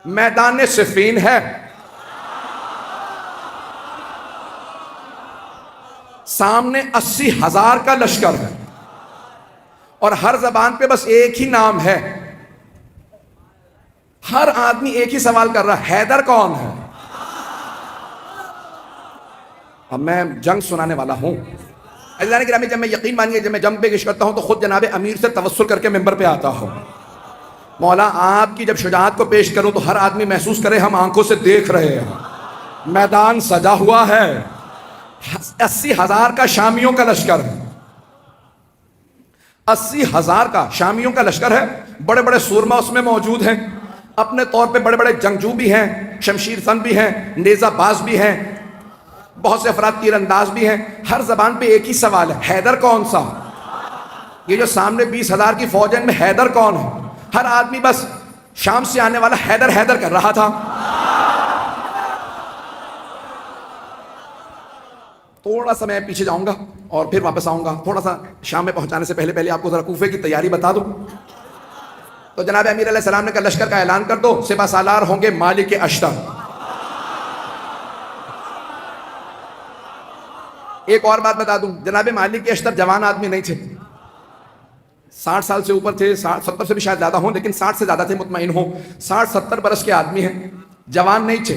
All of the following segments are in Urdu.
میدان صفین ہے، سامنے 80,000 کا لشکر ہے، اور ہر زبان پہ بس ایک ہی نام ہے. ہر آدمی ایک ہی سوال کر رہا ہے، حیدر کون ہے؟ اب میں جنگ سنانے والا ہوں. اللہ نے گرامی، جب میں یقین مانیے جب میں جنگ پہ گشت کرتا ہوں تو خود جناب امیر سے توسل کر کے ممبر پہ آتا ہوں. مولا آپ کی جب شجاعت کو پیش کروں تو ہر آدمی محسوس کرے ہم آنکھوں سے دیکھ رہے ہیں. میدان سجا ہوا ہے، 80,000 کا شامیوں کا لشکر ہے، 80,000 کا شامیوں کا لشکر ہے. بڑے بڑے سورما اس میں موجود ہیں، اپنے طور پہ بڑے بڑے جنگجو بھی ہیں، شمشیر زن بھی ہیں، نیزہ باز بھی ہیں، بہت سے افراد تیر انداز بھی ہیں. ہر زبان پہ ایک ہی سوال ہے، حیدر کون سا؟ یہ جو سامنے 20,000 کی فوج ہے ان میں حیدر کون ہے؟ ہر آدمی بس شام سے آنے والا حیدر حیدر کر رہا تھا. تھوڑا سا میں پیچھے جاؤں گا اور پھر واپس آؤں گا. تھوڑا سا شام میں پہنچانے سے پہلے آپ کو ذرا کوفے کی تیاری بتا دوں. تو جناب امیر علیہ السلام نے کہا لشکر کا اعلان کر دو، سپہ سالار ہوں گے مالک اشتر. ایک اور بات بتا دوں، جناب مالک اشتر جوان آدمی نہیں تھے، 60 سال سے اوپر تھے، 70 سے بھی شاید زیادہ ہوں، لیکن 60 سے زیادہ تھے مطمئن ہوں. 60-70 برس کے آدمی ہیں، جوان نہیں تھے.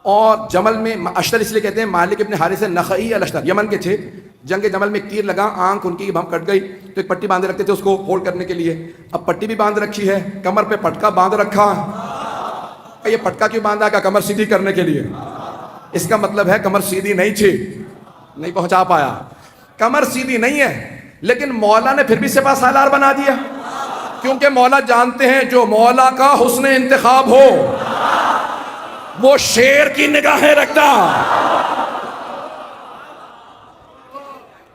اور جمل میں اشتر اس لیے کہتے ہیں مالک ابن حارث نخعی الاشتر، یمن کے تھے. جنگ جمل میں ایک تیر لگا، آنکھ ان کی بھم کٹ گئی تو ایک پٹی باندھے رکھتے تھے اس کو ہولڈ کرنے کے لیے. اب پٹی بھی باندھ رکھی ہے، کمر پہ پٹکا باندھ رکھا ہے. یہ پٹکا کیوں باندھا؟ کہ کمر سیدھی کرنے کے لیے. اس کا مطلب ہے کمر سیدھی نہیں تھی. نہیں پہنچا پایا، کمر سیدھی نہیں ہے، لیکن مولا نے پھر بھی سپہ سالار بنا دیا، کیونکہ مولا جانتے ہیں جو مولا کا حسن انتخاب ہو وہ شیر کی نگاہیں رکھتا.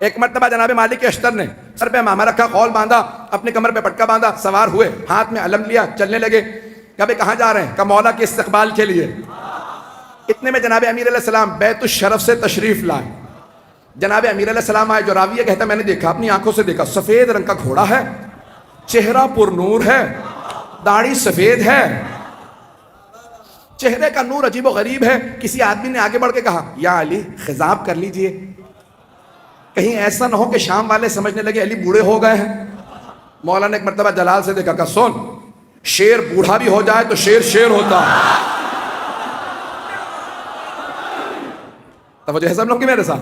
ایک مرتبہ جناب مالک اشتر نے سر پہ امامہ رکھا، خول باندھا، اپنے کمر پہ پٹکا باندھا، سوار ہوئے، ہاتھ میں علم لیا، چلنے لگے. کہا کہاں جا رہے ہیں؟ کہ مولا کے استقبال کے لیے. اتنے میں جناب امیر علیہ السلام بیت الشرف سے تشریف لائے. جناب امیر علیہ السلام آئے. جو راویہ کہتا ہے میں نے دیکھا، اپنی آنکھوں سے دیکھا، سفید رنگ کا گھوڑا ہے، چہرہ پر نور ہے، داڑھی سفید ہے، چہرے کا نور عجیب و غریب ہے. کسی آدمی نے آگے بڑھ کے کہا یا علی خضاب کر لیجئے، کہیں ایسا نہ ہو کہ شام والے سمجھنے لگے علی بوڑھے ہو گئے ہیں. مولا نے ایک مرتبہ جلال سے دیکھا کہ سن، شیر بوڑھا بھی ہو جائے تو شیر شیر ہوتا. توجہ ہے سب لوگ کی میرے ساتھ؟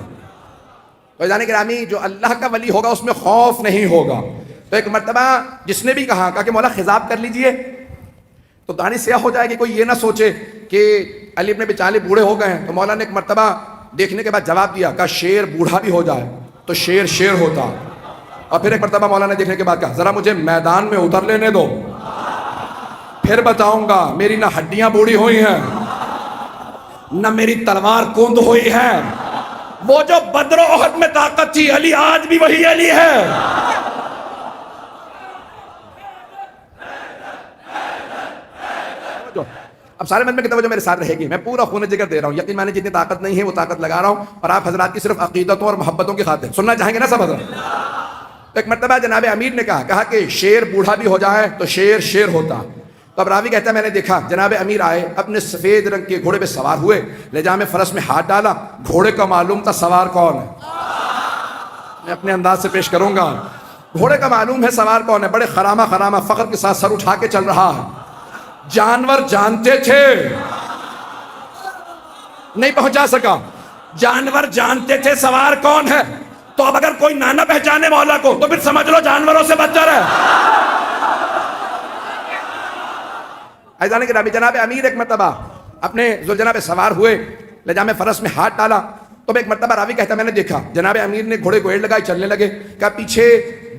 تو جانے گرامی، جو اللہ کا ولی ہوگا اس میں خوف نہیں ہوگا. تو ایک مرتبہ جس نے بھی کہا کہ مولا خضاب کر لیجئے تو داڑھی سیاہ ہو جائے گی، کوئی یہ نہ سوچے کہ علی ابن ابی طالب بوڑھے ہو گئے ہیں. تو مولا نے ایک مرتبہ دیکھنے کے بعد جواب دیا کہ شیر بوڑھا بھی ہو جائے تو شیر شیر ہوتا. اور پھر ایک مرتبہ مولا نے دیکھنے کے بعد کہا ذرا مجھے میدان میں اتر لینے دو، پھر بتاؤں گا. میری نہ ہڈیاں بوڑھی ہوئی ہیں نہ میری تلوار کند ہوئی ہے. وہ جو بدر و احد میں طاقت تھی علی آج بھی وہی علی ہے. اب سارے من میں کتاب جو میرے ساتھ رہے گی، میں پورا خون جگر دے رہا ہوں. یقین مانے جتنی طاقت نہیں ہے وہ طاقت لگا رہا ہوں، اور آپ حضرات کی صرف عقیدتوں اور محبتوں کی خاطر سننا چاہیں گے نا سب حضرات. ایک مرتبہ جناب امیر نے کہا کہ شیر بوڑھا بھی ہو جائے تو شیر شیر ہوتا. تو اب راوی کہتا ہے میں نے دیکھا جناب امیر آئے، اپنے سفید رنگ کے گھوڑے پہ سوار ہوئے، لجام فرس میں ہاتھ ڈالا. گھوڑے کا معلوم تھا سوار کون ہے، میں اپنے انداز سے پیش کروں گا. گھوڑے کا معلوم ہے سوار کون ہے، بڑے خرامہ خرامہ فخر کے ساتھ سر اٹھا کے چل رہا ہے. جانور جانتے تھے، نہیں پہنچا سکا. جانور جانتے تھے سوار کون ہے. تو اب اگر کوئی نہ پہچانے مولا کو تو پھر سمجھ لو جانوروں سے بدتر ہے. ایزانے کے نبی جناب امیر ایک مرتبہ اپنے ذوالجناح پہ سوار ہوئے، لجام فرس میں ہاتھ ڈالا. تو ایک مرتبہ راوی کہتا ہے میں نے دیکھا جناب امیر نے گھوڑے کو ایڑ لگائی، چلنے لگے. کہ پیچھے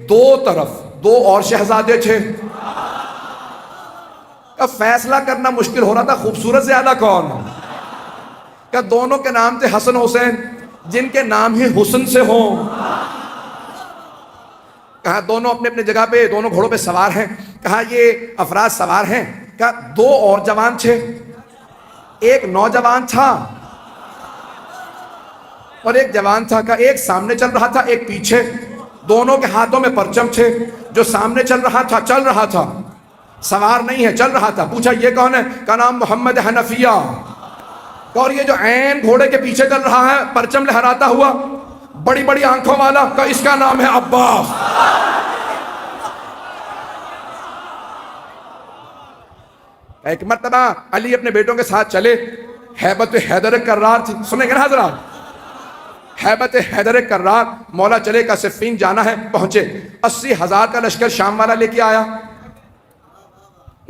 دو طرف دو اور شہزادے تھے. کہ فیصلہ کرنا مشکل ہو رہا تھا خوبصورت زیادہ کون ہے. کہ دونوں کے نام تھے حسن حسین، جن کے نام ہی حسن سے ہوں. کہا دونوں اپنے اپنے جگہ پہ دونوں گھوڑوں پہ سوار ہیں. کہا یہ افراد سوار ہیں. کہا دو اور جوان تھے، ایک نوجوان تھا اور ایک جوان تھا. کہا ایک سامنے چل رہا تھا ایک پیچھے، دونوں کے ہاتھوں میں پرچم تھے. جو سامنے چل رہا تھا سوار نہیں ہے، چل رہا تھا. پوچھا یہ کون ہے؟ کا نام محمد حنفیہ. اور یہ جو عین گھوڑے کے پیچھے چل رہا ہے پرچم لہراتا ہوا بڑی بڑی آنکھوں والا، کا اس کا نام ہے عباس. ایک مرتبہ علی اپنے بیٹوں کے ساتھ چلے، ہیبت حیدر کرار تھی، سنیں گے نا حضرات، ہیبت حیدر کرار. مولا چلے کا صفین جانا ہے، پہنچے. 80,000 کا لشکر شام والا لے کے آیا،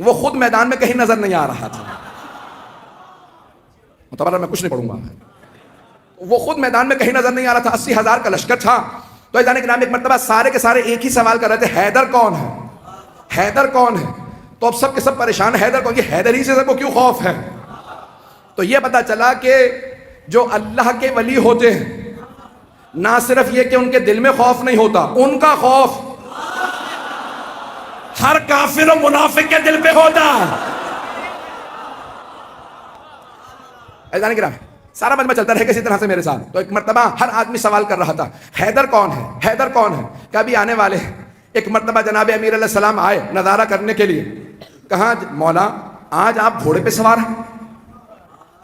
وہ خود میدان میں کہیں نظر نہیں آ رہا تھا. متبرر میں کچھ نہیں پڑھوں گا. وہ خود میدان میں کہیں نظر نہیں آ رہا تھا، 80,000 کا لشکر تھا. تو ایک ایک مرتبہ سارے کے سارے ایک ہی سوال کر رہے تھے، حیدر کون ہے؟ حیدر کون ہے؟ تو اب سب کے سب پریشان، حیدر کون؟ یہ حیدر ہی سے سب کو کیوں خوف ہے؟ تو یہ پتا چلا کہ جو اللہ کے ولی ہوتے ہیں، نہ صرف یہ کہ ان کے دل میں خوف نہیں ہوتا، ان کا خوف ہر کافر و منافق کے دل پہ ہوتا. ایزان کرام سارا مجمع چلتا رہے کسی طرح سے میرے ساتھ. تو ایک مرتبہ ہر آدمی سوال کر رہا تھا، حیدر کون ہے؟ حیدر کون ہے؟ کبھی آنے والے. ایک مرتبہ جناب امیر علیہ السلام آئے نظارہ کرنے کے لیے. کہاں مولا آج آپ گھوڑے پہ سوار ہیں،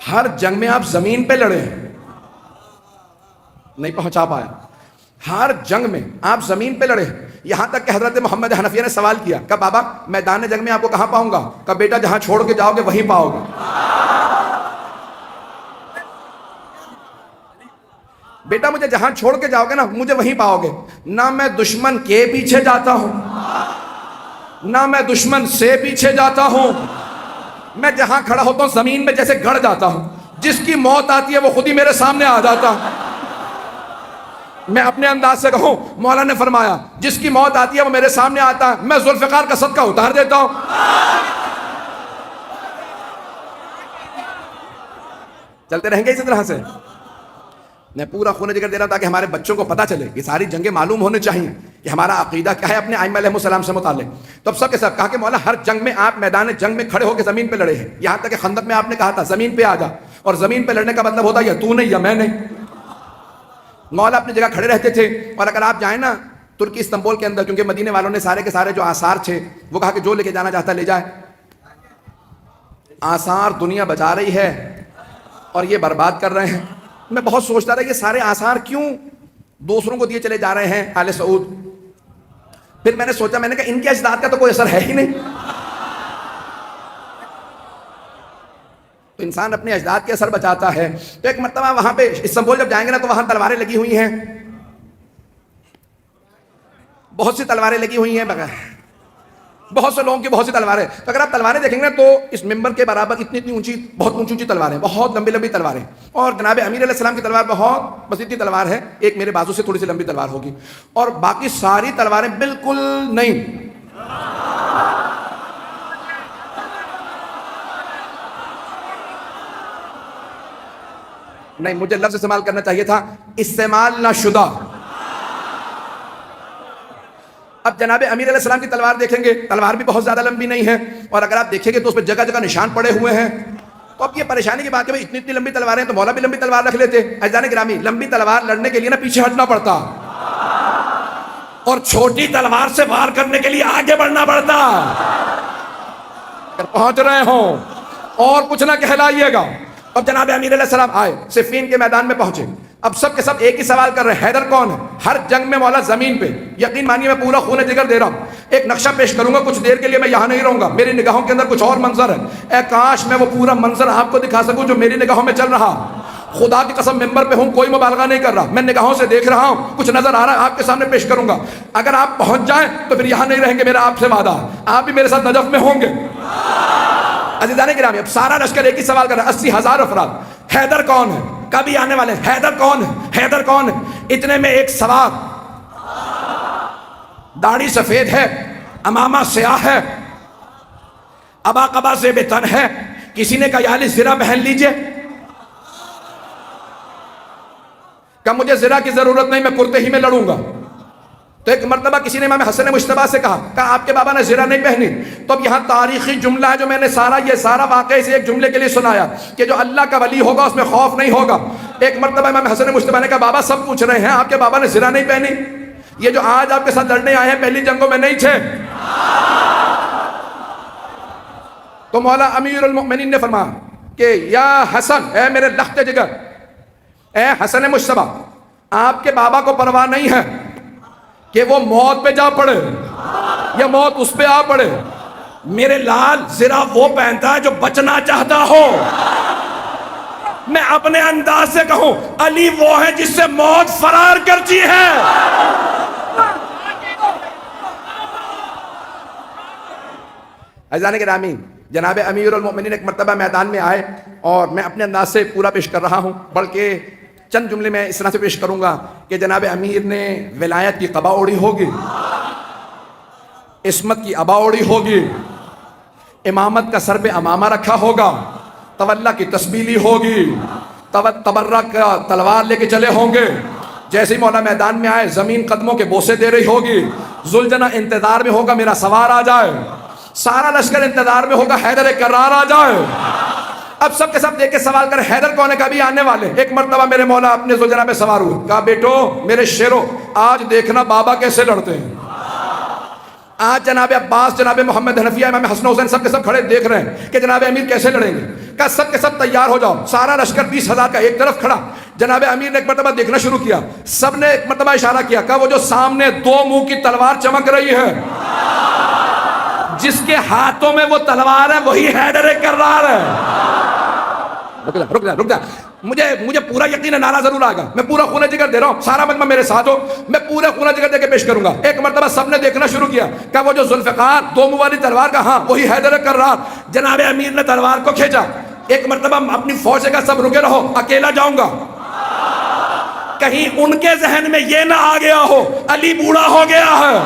ہر جنگ میں آپ زمین پہ لڑے ہیں. نہیں پہنچا پایا. ہر جنگ میں آپ زمین پہ لڑے ہیں. یہاں تک کہ حضرت محمد حنفیہ نے سوال کیا کہ بابا میدان جنگ میں آپ کو کہاں پاؤں گا؟ کہ بیٹا جہاں چھوڑ کے جاؤ گے وہیں پاؤ گے. بیٹا مجھے جہاں چھوڑ کے جاؤ گے نا مجھے وہیں پاؤ گے. نہ میں دشمن کے پیچھے جاتا ہوں، نہ میں دشمن سے پیچھے جاتا ہوں. میں جہاں کھڑا ہوتا ہوں زمین میں جیسے گڑ جاتا ہوں. جس کی موت آتی ہے وہ خود ہی میرے سامنے آ جاتا. میں اپنے انداز سے کہوں، مولا نے فرمایا جس کی موت آتی ہے وہ میرے سامنے آتا ہے، میں ذوالفقار کا صدقہ اتار دیتا ہوں. چلتے رہیں گے اسی طرح سے. میں پورا خون جگر دے رہا ہوں تاکہ ہمارے بچوں کو پتہ چلے، یہ ساری جنگیں معلوم ہونے چاہیے کہ ہمارا عقیدہ کیا ہے اپنے ائمہ علیہ السلام سے متعلق. تو اب سب کے سب کہا کہ مولا ہر جنگ میں آپ میدان جنگ میں کھڑے ہو کے زمین پہ لڑے ہیں. یہاں تک کہ خندق میں آپ نے کہا تھا زمین پہ آ جا، اور زمین پہ لڑنے کا مطلب ہوتا ہے یا تو نہیں یا میں نہیں. مولا اپنی جگہ کھڑے رہتے تھے. اور اگر آپ جائیں نا ترکی استنبول کے اندر، کیونکہ مدینے والوں نے سارے کے سارے جو آثار تھے وہ کہا کہ جو لے کے جانا چاہتا لے جائے. آثار دنیا بچا رہی ہے اور یہ برباد کر رہے ہیں. میں بہت سوچتا رہا یہ سارے آثار کیوں دوسروں کو دیے چلے جا رہے ہیں آل سعود. پھر میں نے سوچا، میں نے کہا ان کے اجداد کا تو کوئی اثر ہے ہی نہیں. تو انسان اپنے اجداد کے اثر بچاتا ہے. تو ایک مرتبہ وہاں پہ استنبول جب جائیں گے نا تو وہاں تلواریں لگی ہوئی ہیں، بہت سی تلواریں لگی ہوئی ہیں، بہت سے لوگوں کی بہت سی تلواریں. تو اگر آپ تلواریں دیکھیں گے تو اس ممبر کے برابر اتنی اونچی، بہت اونچی اونچی تلواریں، بہت لمبی لمبی تلواریں. اور جناب امیر علیہ السلام کی تلوار بہت بس اتنی تلوار ہے، ایک میرے بازو سے تھوڑی سی لمبی تلوار ہوگی، اور باقی ساری تلواریں بالکل نہیں. نہیں، مجھے لفظ استعمال کرنا چاہیے تھا استعمال نہ شدہ. اب جناب امیر علیہ السلام کی تلوار دیکھیں گے، تلوار بھی بہت زیادہ لمبی نہیں ہے، اور اگر آپ دیکھیں گے تو اس پہ جگہ جگہ نشان پڑے ہوئے ہیں. تو اب یہ پریشانی کی بات ہے، اتنی اتنی لمبی تلواریں تو مولا بھی لمبی تلوار رکھ لیتے. عزیزان گرامی، لمبی تلوار لڑنے کے لیے نا پیچھے ہٹنا پڑتا، اور چھوٹی تلوار سے وار کرنے کے لیے آگے بڑھنا پڑتا. اگر پہنچ رہے ہوں اور کچھ نہ کہلائیے گا. اب جناب امیر علیہ السلام آئے، صفین کے میدان میں پہنچے. اب سب کے سب ایک ہی سوال کر رہے ہیں، حیدر کون ہے؟ ہر جنگ میں مولا زمین پہ. یقین مانیے میں پورا خون جگر دے رہا ہوں. ایک نقشہ پیش کروں گا، کچھ دیر کے لیے میں یہاں نہیں رہوں گا، میری نگاہوں کے اندر کچھ اور منظر ہے. اے کاش میں وہ پورا منظر آپ کو دکھا سکوں جو میری نگاہوں میں چل رہا. خدا کی قسم ممبر پہ ہوں، کوئی مبالغہ نہیں کر رہا، میں نگاہوں سے دیکھ رہا ہوں، کچھ نظر آ رہا ہے، آپ کے سامنے پیش کروں گا. اگر آپ پہنچ جائیں تو پھر یہاں نہیں رہیں گے، میرا آپ سے وعدہ، آپ بھی میرے ساتھ نجف میں ہوں گے. عزیزان گرامی، اب سارا لشکر ایک ہی سوال کر رہا ہے، 80,000 افراد. حیدر کون ہے؟ کبھی آنے والے، حیدر کون ہے؟ حیدر کون ہے؟ اتنے میں ایک سوار، داڑھی سفید ہے، امامہ سیاہ ہے، ابا قبا سے بے تن ہے. کسی نے کہا یا علی زرہ پہن لیجئے. کہ مجھے زرہ کی ضرورت نہیں، میں کرتے ہی میں لڑوں گا. تو ایک مرتبہ کسی نے امام حسن مجتبیٰ سے کہا آپ کے بابا نے زرہ نہیں پہنی. تو اب یہاں تاریخی جملہ ہے جو میں نے یہ سارا واقعہ سے ایک جملے کے لیے سنایا کہ جو اللہ کا ولی ہوگا اس میں خوف نہیں ہوگا. ایک مرتبہ امام حسن مجتبیٰ نے کہا بابا سب پوچھ رہے ہیں آپ کے بابا نے زرہ نہیں پہنی، یہ جو آج آپ کے ساتھ لڑنے آئے ہیں پہلی جنگوں میں نہیں تھے. تو مولا امیر المؤمنین نے فرمایا کہ یا حسن، اے میرے لخت جگر، اے حسن مجتبی، آپ کے بابا کو پرواہ نہیں ہے کہ وہ موت پہ جا پڑے یا موت اس پہ آ پڑے، میرے لال زرہ وہ پہنتا ہے جو بچنا چاہتا ہو۔ میں اپنے انداز سے کہوں، علی وہ ہے جس سے موت فرار کرتی ہے۔ عزیزان گرامی، جناب امیر المؤمنین ایک مرتبہ میدان میں آئے اور میں اپنے انداز سے پورا پیش کر رہا ہوں، بلکہ چند جملے میں اس طرح سے پیش کروں گا کہ جناب امیر نے ولایت کی قبا اوڑی ہوگی، عصمت کی عبا اوڑی ہوگی، امامت کا سر پہ امامہ رکھا ہوگا، تولا کی تسبیح لی ہوگی، تبرک کا تلوار لے کے چلے ہوں گے، جیسے ہی مولا میدان میں آئے زمین قدموں کے بوسے دے رہی ہوگی، ذوالجنہ انتظار میں ہوگا میرا سوار آ جائے، سارا لشکر انتظار میں ہوگا حیدر کرار آ جائے۔ اب سب کے سب دیکھ کے سوال کر حیدر کون ہے، کبھی آنے والے۔ ایک مرتبہ میرے مولا اپنے ذوالجنہ پہ سوار ہوئے، کہا بیٹو میرے شیرو، آج دیکھنا بابا کیسے لڑتے ہیں۔ آج جناب عباس، جناب محمد حنفیہ، امام حسن حسین سب کے سب کھڑے دیکھ رہے ہیں کہ جناب امیر کیسے لڑیں گے۔ کہا سب کے سب تیار ہو جاؤ، سارا لشکر 20,000 کا ایک طرف کھڑا۔ جناب امیر نے ایک مرتبہ دیکھنا شروع کیا، سب نے ایک مرتبہ اشارہ کیا، کہا وہ جو سامنے 2 منہ کی تلوار چمک رہی ہے، جس کے ہاتھوں میں وہ تلوار ہے وہی حیدر کرار ہے۔ رک جا، مجھے پورا یقین ہے نعرہ ضرور آئے گا، میں پورا خونہ جگر دے رہا ہوں، سارا مجمع میرے ساتھ ہو، میں پورا خونہ جگر دے کے پیش کروں گا۔ ایک مرتبہ سب نے دیکھنا شروع کیا کہ وہ جو ذوالفقار 2 منہ والی تلوار کا، ہاں وہی حیدر کرار۔ جناب امیر نے تلوار کو کھینچا، ایک مرتبہ اپنی فوج سے کہا سب رکے رہو، اکیلا جاؤں گا، کہیں ان کے ذہن میں یہ نہ آ گیا ہو علی بوڑھا ہو گیا ہے۔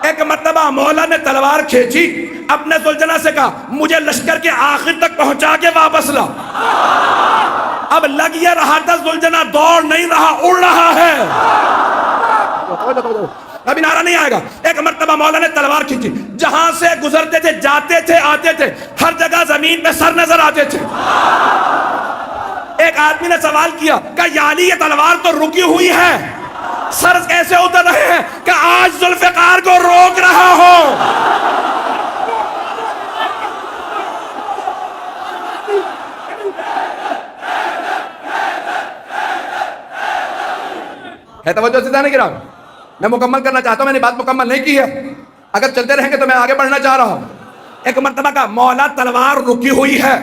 ایک مرتبہ مولا نے تلوار کھینچی، اپنے ذوالجنہ سے کہا مجھے لشکر کے آخر تک پہنچا کے واپس لا۔ اب لگ یہ رہا تھا ذوالجنہ دوڑ نہیں رہا، اڑ رہا ہے۔ ابھی نعرہ نہیں آئے گا۔ ایک مرتبہ مولا نے تلوار کھینچی، جہاں سے گزرتے تھے، جاتے تھے، آتے تھے، ہر جگہ زمین پہ سر نظر آتے تھے۔ ایک آدمی نے سوال کیا کہ یا علی یہ تلوار تو رکی ہوئی ہے، سر کیسے اتر رہے ہیں؟ کہ آج ذوالفقار کو روک رہا ہو۔ ہے توجہ سے نہیں گرام، میں مکمل کرنا چاہتا ہوں، میں نے بات مکمل نہیں کی ہے، اگر چلتے رہیں گے تو میں آگے بڑھنا چاہ رہا ہوں۔ ایک مرتبہ کا مولا تلوار رکی ہوئی ہے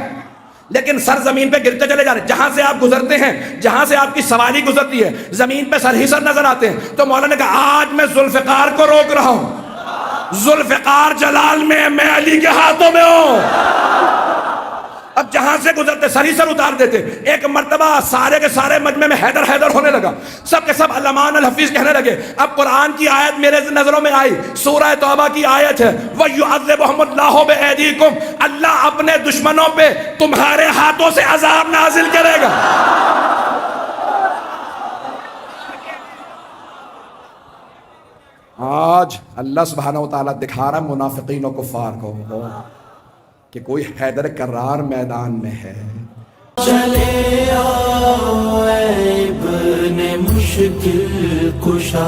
لیکن سر زمین پہ گرتے چلے جا رہے، جہاں سے آپ گزرتے ہیں، جہاں سے آپ کی سواری گزرتی ہے، زمین پہ سر ہی سر نظر آتے ہیں۔ تو مولا نے کہا آج میں ذوالفقار کو روک رہا ہوں، ذوالفقار جلال میں علی کے ہاتھوں میں ہوں۔ اب جہاں سے گزرتے سر ہی سر اتار دیتے۔ ایک مرتبہ سارے کے سارے مجمع میں حیدر حیدر ہونے لگا، سب کے سب علمان الحفیظ کہنے لگے۔ اب قرآن کی آیت میرے نظروں میں آئی، سورہ توبہ کی آیت ہے، وَيُعَذِّبُهُمُ اللَّهُ بِأَيْدِيكُمْ، اللہ اپنے دشمنوں پہ تمہارے ہاتھوں سے عذاب نازل کرے گا۔ آج اللہ سبحانہ وتعالیٰ دکھا رہا منافقین و کفار کو کہ کوئی حیدر کرار میدان میں ہے۔ چلے آؤ اے ابن مشکل کشا۔